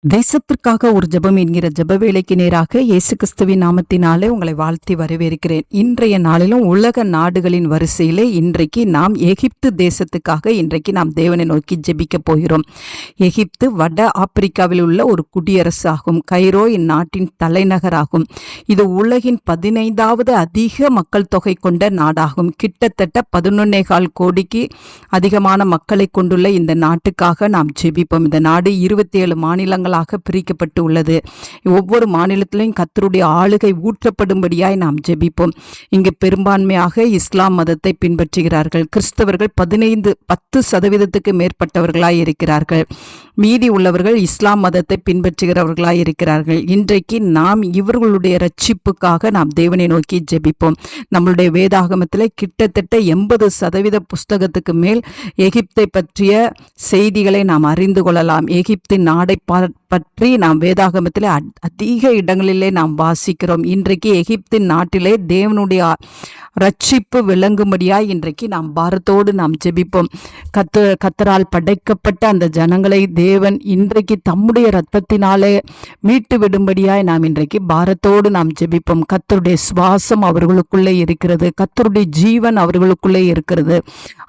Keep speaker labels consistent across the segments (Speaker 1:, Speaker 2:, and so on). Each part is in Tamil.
Speaker 1: தேசத்திற்காக ஒரு ஜெபம் என்கிற ஜெப வேளைக்கு நேராக இயேசு கிறிஸ்துவின் நாமத்தினாலே உங்களை வாழ்த்தி வரவேற்கிறேன். இன்றைய நாளிலும் உலக நாடுகளின் வரிசையிலே இன்றைக்கு நாம் எகிப்து தேசத்துக்காக இன்றைக்கு நாம் தேவனை நோக்கி ஜெபிக்க போகிறோம். எகிப்து வட ஆப்பிரிக்காவில் உள்ள ஒரு குடியரசு ஆகும். கைரோ இந்நாட்டின் தலைநகராகும். இது உலகின் 15வது அதிக மக்கள் தொகை கொண்ட நாடாகும். கிட்டத்தட்ட 11.25 கோடிக்கு அதிகமான மக்களை கொண்டுள்ள இந்த நாட்டுக்காக நாம் ஜெபிப்போம். இந்த நாடு 27 மாநிலங்கள் பிரிக்கப்பட்டு உள்ளது. ஒவ்வொரு மாநிலத்திலும் கர்த்தருடைய ஆளுகை ஊற்றப்படும்படியாய் நாம் ஜெபிப்போம். இங்கு பெரும்பான்மையாக இஸ்லாம் மதத்தை பின்பற்றுகிறார்கள். கிறிஸ்தவர்கள் 10% மேற்பட்டவர்களாய் இருக்கிறார்கள். மீதி உள்ளவர்கள் இஸ்லாம் மதத்தை பின்பற்றுகிறவர்களாய் இருக்கிறார்கள். இன்றைக்கு நாம் இவர்களுடைய ரட்சிப்புக்காக நாம் தேவனை நோக்கி ஜெபிப்போம். நம்மளுடைய வேதாகமத்தில் கிட்டத்தட்ட 80% புஸ்தகத்துக்கு மேல் எகிப்தை பற்றிய செய்திகளை நாம் அறிந்து கொள்ளலாம். எகிப்தின் நாடை பற்றி நாம் வேதாகமத்திலே அதிக இடங்களிலே நாம் வாசிக்கிறோம். இன்றைக்கு எகிப்தின் நாட்டிலே தேவனுடைய ரட்சிப்பு விளங்கும்படியாய் இன்றைக்கு நாம் பாரத்தோடு நாம் ஜெபிப்போம். கர்த்தரால் படைக்கப்பட்ட அந்த ஜனங்களை தேவன் இன்றைக்கு தம்முடைய இரத்தத்தினாலே மீட்டு விடும்படியாய் நாம் இன்றைக்கு பாரத்தோடு நாம் ஜெபிப்போம். கர்த்தருடைய சுவாசம் அவர்களுக்குள்ளே இருக்கிறது. கர்த்தருடைய ஜீவன் அவர்களுக்குள்ளே இருக்கிறது.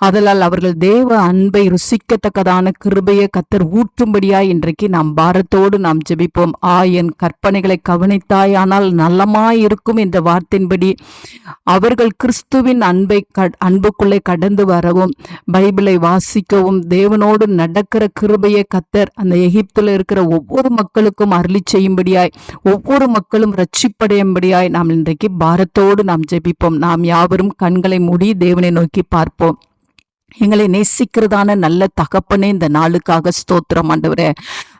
Speaker 1: அதனால் அவர்கள் தேவ அன்பை ருசிக்கத்தக்கதான கிருபையை கர்த்தர் ஊற்றும்படியாய் இன்றைக்கு நாம் பாரத்தோடு நாம் ஜெபிப்போம். என் கற்பனைகளை கவனித்தாயானால் நல்லமாயிருக்கும் என்ற வார்த்தையின்படி அவர்கள் கிறிஸ்துவின் அன்புக்குள்ளே கடந்து வரவும், பைபிளை வாசிக்கவும், தேவனோடு நடக்கிற கிருபையை கர்த்தர் அந்த எகிப்துல இருக்கிற ஒவ்வொரு மக்களுக்கும் அருளி செய்யும்படியாய், ஒவ்வொரு மக்களும் ரட்சிப்படையும்படியாய் நாம் இன்றைக்கு பாரத்தோடு நாம் ஜெபிப்போம். நாம் யாவரும் கண்களை மூடி தேவனை நோக்கி பார்ப்போம். எங்களை நேசிக்கிறதான நல்ல தகப்பனே, இந்த நாளுக்காக ஸ்தோத்திரம் ஆண்டவரே.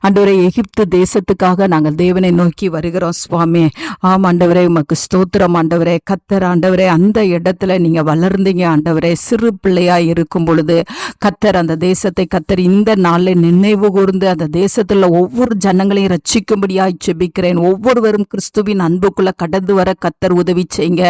Speaker 1: ஆண்டவரே, எகிப்து தேசத்துக்காக நாங்கள் தேவனை நோக்கி வருகிறோம் சுவாமி. ஆண்டவரே, உமக்கு ஸ்தோத்திரம் ஆண்டவரே. கர்த்தர் ஆண்டவரே, அந்த இடத்துல நீங்க வளர்ந்தீங்க ஆண்டவரே. சிறு பிள்ளையாய் இருக்கும் பொழுது கர்த்தர் அந்த தேசத்தை கர்த்தர் இந்த நாளில் நினைவு கூர்ந்து அந்த தேசத்துல ஒவ்வொரு ஜனங்களையும் ரட்சிக்கும்படியாய் ஜெபிக்கிறேன். ஒவ்வொருவரும் கிறிஸ்துவின் அன்புக்குள்ள கடந்து வர கர்த்தர் உதவி செய்யுங்க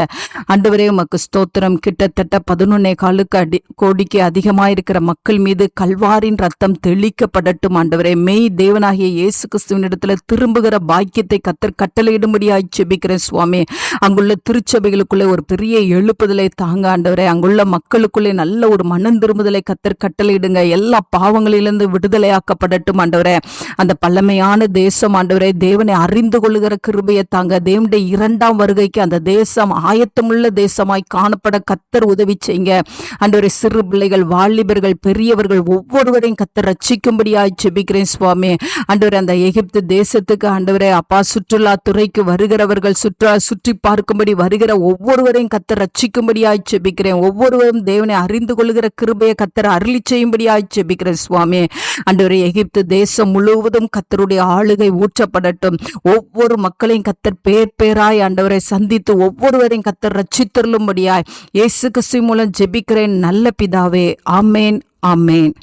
Speaker 1: ஆண்டவரே. உமக்கு ஸ்தோத்திரம். கிட்டத்தட்ட 11.25 கோடிக்கு அதிகமாயிருக்கிற மக்கள் மீது கல்வாரின் ரத்தம் தெளிக்கப்படட்டும் ஆண்டவரே. மெய் தேவனாகிய இயேசு கிறிஸ்துவின் இடத்துல திரும்புகிற பாக்கியத்தை கர்த்தர் கட்டளையிடும்படியாய் ஜெபிக்கிறேன் சுவாமி. அங்குள்ள திருச்சபைகளுக்குள்ளே ஒரு பெரிய எழுப்புதலை தாங்க ஆண்டவரே. அங்குள்ள மக்களுக்குள்ளே நல்ல ஒரு மனம் திரும்புதலை கர்த்தர் கட்டளையிடுங்க. எல்லா பாவங்களிலிருந்து விடுதலையாக்கப்படட்டும் ஆண்டவரே. அந்த பழமையான தேசம் ஆண்டவரே, தேவனை அறிந்து கொள்ளுகிற கிருபையை தாங்க. தேவனுடைய 2ஆம் வருகைக்கு அந்த தேசம் ஆயத்தமுள்ள தேசமாய் காணப்பட கர்த்தர் உதவி செய்யுங்க ஆண்டவரே. சிறு பிள்ளைகள், வாலிபர்கள், பெரியவர்கள் ஒவ்வொருவரையும் கர்த்தர் ரட்சிக்கும்படியாய் ஜெபிக்கிறேன் சுவாமி. ஆண்டவரே, அந்த எகிப்து தேசத்துக்கு ஆண்டவரே அப்பா, சுற்றுலா துறைக்கு வருகிறவர்கள், சுற்றி பார்க்கும்படி வருகிற ஒவ்வொருவரையும் கர்த்தர் ரட்சிக்கும்படியாய் ஜெபிக்கிறேன். ஒவ்வொருவரும் தேவனை அறிந்து கொள்ளுகிற கிருபையை கர்த்தர் அருளி செய்யும்படியாய் ஜெபிக்கிறேன் சுவாமி. ஆண்டவரே, எகிப்து தேசம் முழுவதும் கர்த்தருடைய ஆளுகை ஊற்றப்படட்டும். ஒவ்வொரு மக்களையும் கர்த்தர் பேராய் ஆண்டவரை சந்தித்து ஒவ்வொருவரையும் கர்த்தர் ரட்சித்தருளும்படியாய் இயேசு கிறிஸ்து மூலம் ஜெபிக்கிறேன் நல்ல பிதாவே. ஆமேன், ஆமேன்.